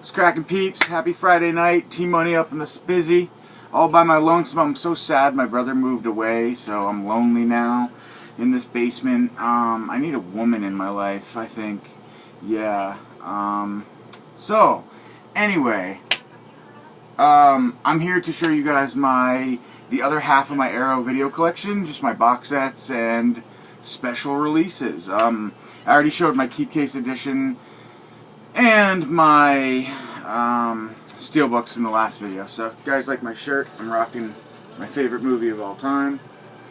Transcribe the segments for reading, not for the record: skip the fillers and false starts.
What's cracking, peeps? Happy Friday night. T-Money up in the spizzy. All by my lonesome. I'm so sad my brother moved away, so I'm lonely now in this basement. I need a woman in my life, I think. Yeah. So, anyway, I'm here to show you guys the other half of my Arrow video collection, just my box sets and special releases. I already showed my Keep Case edition and my steelbooks in the last video. So, if you guys like my shirt, I'm rocking my favorite movie of all time.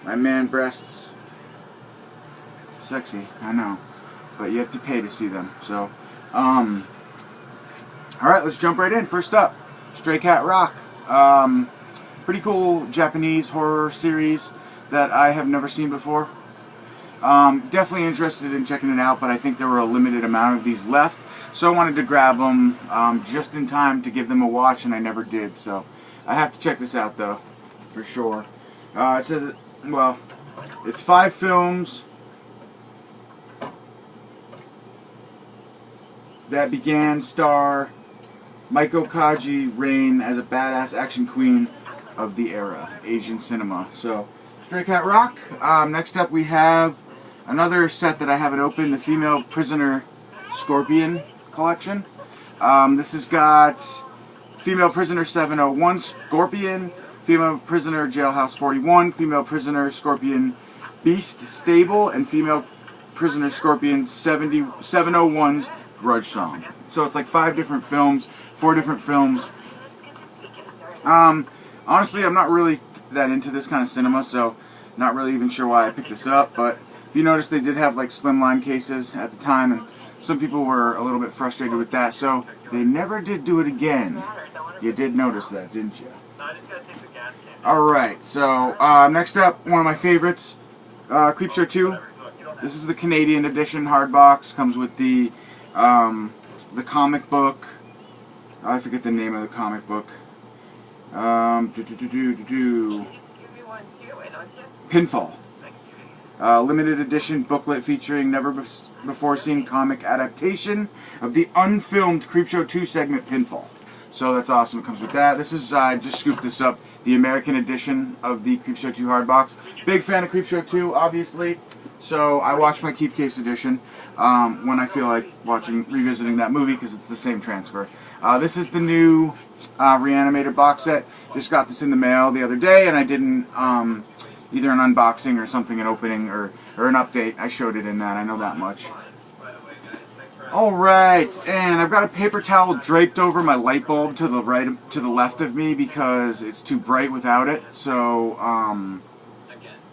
My man breasts. Sexy, I know. But you have to pay to see them. So, alright, let's jump right in. First up, Stray Cat Rock. Pretty cool Japanese horror series that I have never seen before. Definitely interested in checking it out, but I think there were a limited amount of these left. So I wanted to grab them just in time to give them a watch, and I never did. So I have to check this out, though, for sure. It says, well, it's 5 films that began star Meiko Kaji reign as a badass action queen of the era, Asian cinema. So, Stray Cat Rock. Next up we have another set that I haven't opened, the Female Prisoner Scorpion collection. This has got Female Prisoner 701 Scorpion, Female Prisoner Jailhouse 41, Female Prisoner Scorpion Beast Stable, and Female Prisoner Scorpion 701's Grudge Song. So it's like 5 different films, 4 different films. Honestly, I'm not really that into this kind of cinema, so not really even sure why I picked this up. But if you notice, they did have like slimline cases at the time, and some people were a little bit frustrated with that, so they never did do it again. You did notice that, didn't you? Alright, so next up, one of my favorites, Creepshow 2. This is the Canadian edition hardbox. Comes with the comic book. I forget the name of the comic book. Pinfall. Limited edition booklet featuring never before seen comic adaptation of the unfilmed Creepshow 2 segment Pinfall. So that's awesome. It comes with that. This is, I just scooped this up, the American edition of the Creepshow 2 hardbox. Big fan of Creepshow 2, obviously. So I watched my Keep Case edition when I feel like revisiting that movie, because it's the same transfer. This is the new Reanimator box set. Just got this in the mail the other day, and I didn't either an unboxing or something, an opening or an update. I showed it in that. I know that much. Alright, and I've got a paper towel draped over my light bulb to the left of me because it's too bright without it. So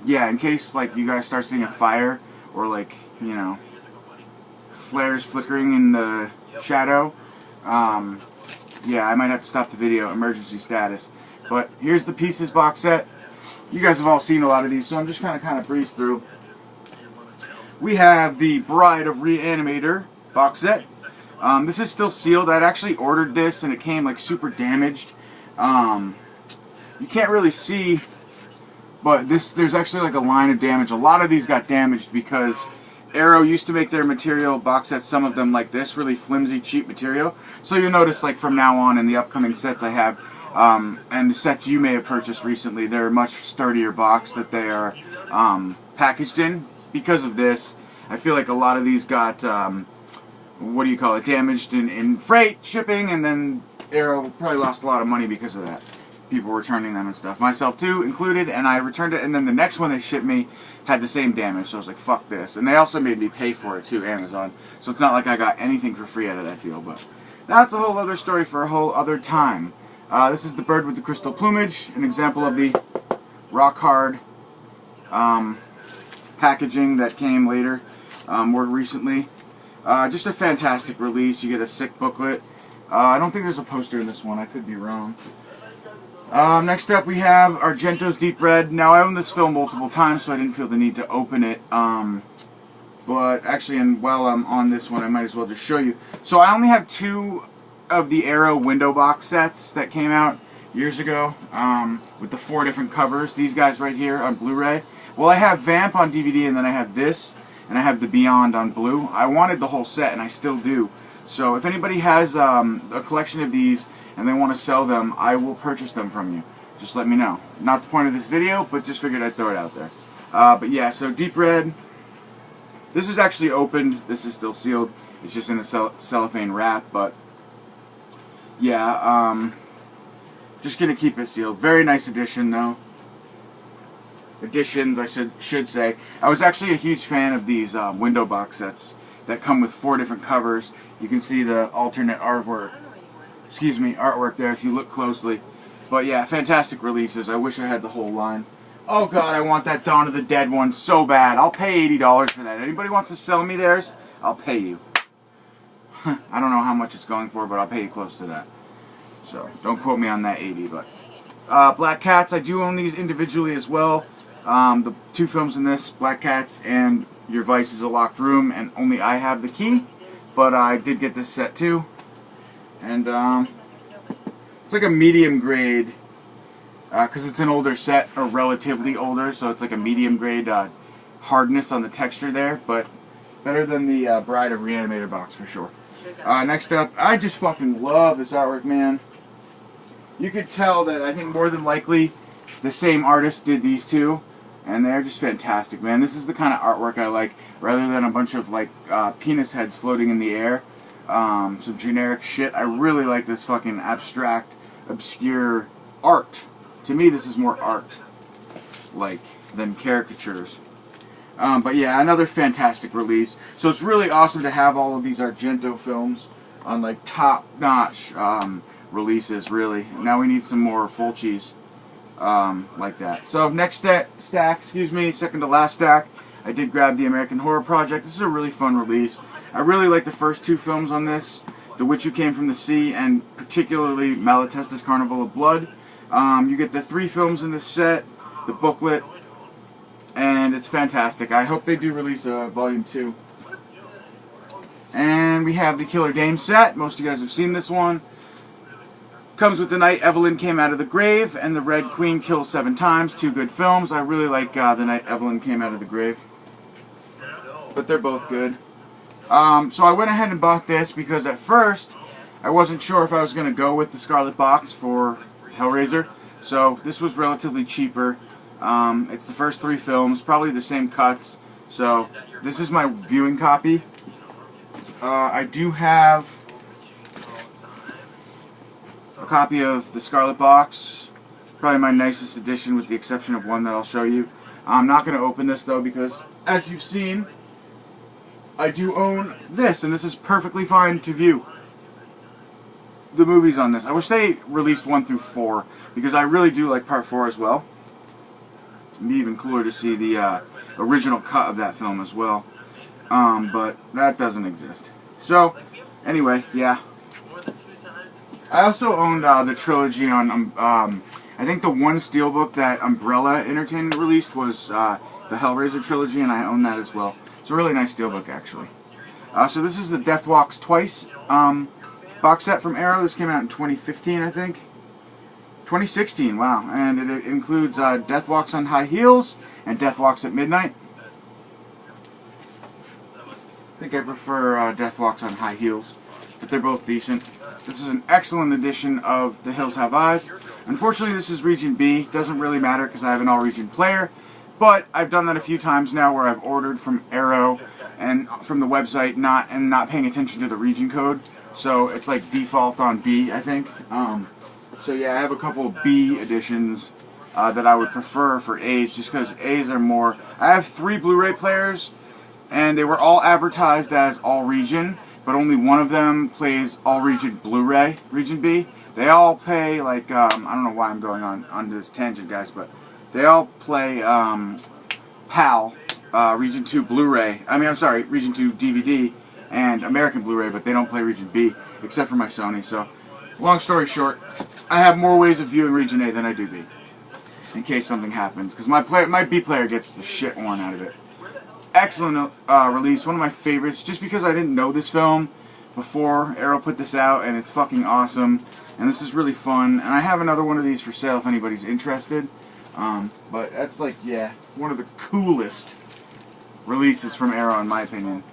yeah, in case like you guys start seeing a fire or like, you know, flares flickering in the shadow, yeah, I might have to stop the video, emergency status. But here's the Pieces box set. You guys have all seen a lot of these, so I'm just kind of breeze through. We have the Bride of Reanimator box set. This is still sealed. I'd actually ordered this and it came like super damaged. You can't really see, but there's actually like a line of damage. A lot of these got damaged because Arrow used to make their material box sets, some of them like this, really flimsy, cheap material. So you'll notice like from now on in the upcoming sets I have, and the sets you may have purchased recently, they're a much sturdier box that they are packaged in. Because of this, I feel like a lot of these got, what do you call it, damaged in freight, shipping, and then Arrow probably lost a lot of money because of that. People returning them and stuff. Myself too, included, and I returned it, and then the next one they shipped me had the same damage, so I was like, fuck this. And they also made me pay for it too, Amazon. So it's not like I got anything for free out of that deal, but that's a whole other story for a whole other time. This is the Bird with the Crystal Plumage, an example of the rock hard packaging that came later, more recently. Just a fantastic release. You get a sick booklet. I don't think there's a poster in this one. I could be wrong. Next up we have Argento's Deep Red. Now I own this film multiple times, so I didn't feel the need to open it. But actually, and while I'm on this one, I might as well just show you. So I only have 2 of the Arrow window box sets that came out years ago, with the 4 different covers. These guys right here on Blu-ray. Well, I have Vamp on DVD, and then I have this, and I have the Beyond on Blue. I wanted the whole set, and I still do. So if anybody has a collection of these and they want to sell them, I will purchase them from you. Just let me know. Not the point of this video, but just figured I'd throw it out there. But yeah, so Deep Red. This is actually opened. This is still sealed. It's just in a cellophane wrap, but yeah, just gonna keep it sealed. Very nice edition, though. Editions, I should say. I was actually a huge fan of these window box sets that come with 4 different covers. You can see the alternate artwork. Excuse me, artwork there if you look closely. But yeah, fantastic releases. I wish I had the whole line. Oh god, I want that Dawn of the Dead one so bad. I'll pay $80 for that. Anybody wants to sell me theirs? I'll pay you. I don't know how much it's going for, but I'll pay you close to that. So, don't quote me on that 80, but... Black Cats, I do own these individually as well. The 2 films in this, Black Cats and Your Vice is a Locked Room, and only I have the key. But I did get this set too. And, it's like a medium grade... because it's an older set, or relatively older, so it's like a medium grade hardness on the texture there, but better than the Bride of Reanimator box for sure. Next up, I just fucking love this artwork, man. You could tell that I think more than likely the same artist did these two, and they're just fantastic, man. This is the kind of artwork I like, rather than a bunch of like penis heads floating in the air. Some generic shit. I really like this fucking abstract, obscure art. To me, this is more art, like, than caricatures. But yeah, another fantastic release. So it's really awesome to have all of these Argento films on, like, top-notch releases, really. Now we need some more Fulcis like that. So next stack, excuse me, second to last stack, I did grab the American Horror Project. This is a really fun release. I really like the first 2 films on this, The Witch Who Came from the Sea, and particularly Malatesta's Carnival of Blood. You get the 3 films in this set, the booklet, and it's fantastic. I hope they do release a volume 2. And we have the Killer Dame set. Most of you guys have seen this one. Comes with The Night Evelyn Came Out of the Grave and The Red Queen Kills 7 Times. 2 good films. I really like The Night Evelyn Came Out of the Grave. But they're both good. So I went ahead and bought this because at first I wasn't sure if I was going to go with the Scarlet Box for Hellraiser, so this was relatively cheaper. It's the first 3 films, probably the same cuts, so this is my viewing copy. I do have a copy of the Scarlet Box, probably my nicest edition with the exception of one that I'll show you. I'm not going to open this though because, as you've seen, I do own this, and this is perfectly fine to view the movies on this. I wish they released 1 through 4 because I really do like part 4 as well. It'd be even cooler to see the original cut of that film as well, but that doesn't exist. So anyway, yeah. I also owned the trilogy on. I think the one steelbook that Umbrella Entertainment released was the Hellraiser trilogy, and I own that as well. It's a really nice steelbook actually. So this is the Death Walks Twice box set from Arrow. This came out in 2015, I think. 2016, wow. And it includes Death Walks on High Heels and Death Walks at Midnight. I think I prefer Death Walks on High Heels, but they're both decent. This is an excellent edition of The Hills Have Eyes. Unfortunately, this is Region B. Doesn't really matter because I have an all-region player, but I've done that a few times now where I've ordered from Arrow and from the website not paying attention to the region code. So it's like default on B, I think. So yeah, I have a couple of B editions that I would prefer for A's, just because A's are more... I have 3 Blu-ray players, and they were all advertised as all-region, but only one of them plays all-region Blu-ray, Region B. They all play, like, I don't know why I'm going on this tangent, guys, but they all play PAL, Region 2 Blu-ray, Region 2 DVD, and American Blu-ray, but they don't play Region B, except for my Sony. So, long story short, I have more ways of viewing Region A than I do B, in case something happens, because my B player gets the shit worn out of it. Excellent release, one of my favorites, just because I didn't know this film before Arrow put this out, and it's fucking awesome, and this is really fun, and I have another one of these for sale if anybody's interested, but that's like, yeah, one of the coolest releases from Arrow in my opinion.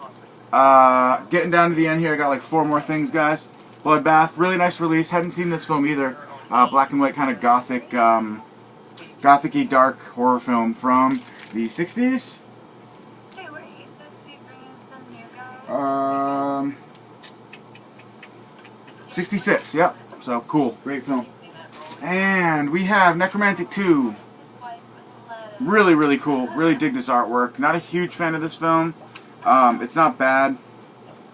Getting down to the end here, I got like 4 more things, guys. Bloodbath, really nice release. Hadn't seen this film either. Black and white, kind of gothic, gothic-y dark horror film from the 60s. 66, yep. So cool, great film. And we have Necromantic 2. Really, really cool. Really dig this artwork. Not a huge fan of this film. It's not bad,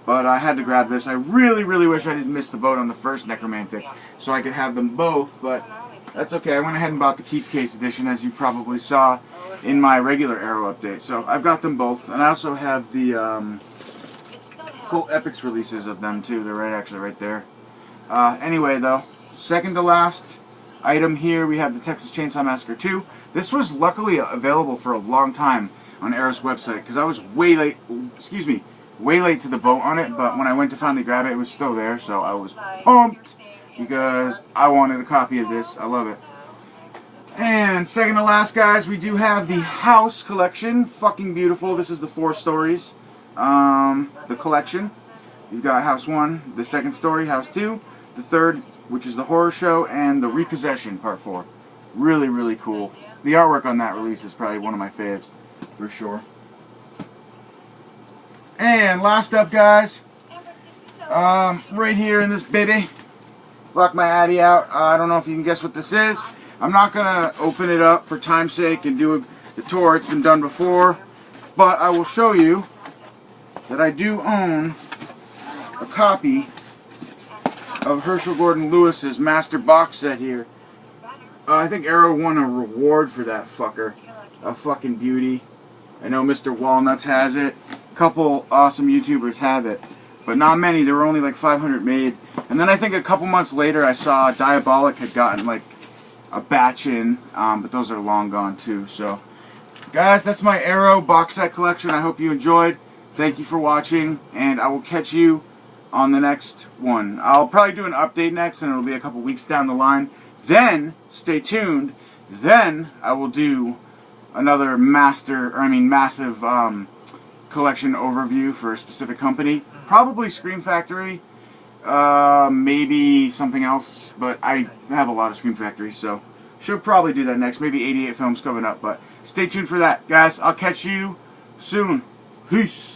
but I had to grab this. I really, really wish I didn't miss the boat on the first Necromantic, so I could have them both, but that's okay. I went ahead and bought the Keep Case edition, as you probably saw in my regular Arrow update. So I've got them both, and I also have the Cult Epics releases of them too. They're actually right there. Anyway, though, second to last item here, we have the Texas Chainsaw Massacre 2. This was luckily available for a long time on Arrow's website, because I was way late, way late to the boat on it, but when I went to finally grab it, it was still there, so I was pumped, because I wanted a copy of this. I love it. And second to last, guys, we do have the House collection. Fucking beautiful. This is the 4 stories. The collection. You've got House 1, the second story, House 2, the third, which is the horror show, and the Repossession, Part 4. Really, really cool. The artwork on that release is probably one of my faves, for sure. And last up, guys, right here in this baby, block my Addy out. I don't know if you can guess what this is. I'm not going to open it up for time's sake and do the tour. It's been done before. But I will show you that I do own a copy of Herschel Gordon Lewis's Master box set here. I think Arrow won a reward for that fucker. A fucking beauty. I know Mr. Walnuts has it. A couple awesome YouTubers have it. But not many. There were only like 500 made. And then I think a couple months later I saw Diabolic had gotten like a batch in. But those are long gone too. So, guys, that's my Arrow box set collection. I hope you enjoyed. Thank you for watching. And I will catch you on the next one. I'll probably do an update next, and it'll be a couple weeks down the line. Then, stay tuned. Then I will do another massive collection overview for a specific company. Probably Scream Factory. Maybe something else, but I have a lot of Scream Factory, so should probably do that next. Maybe 88 films coming up, but stay tuned for that, guys. I'll catch you soon. Peace.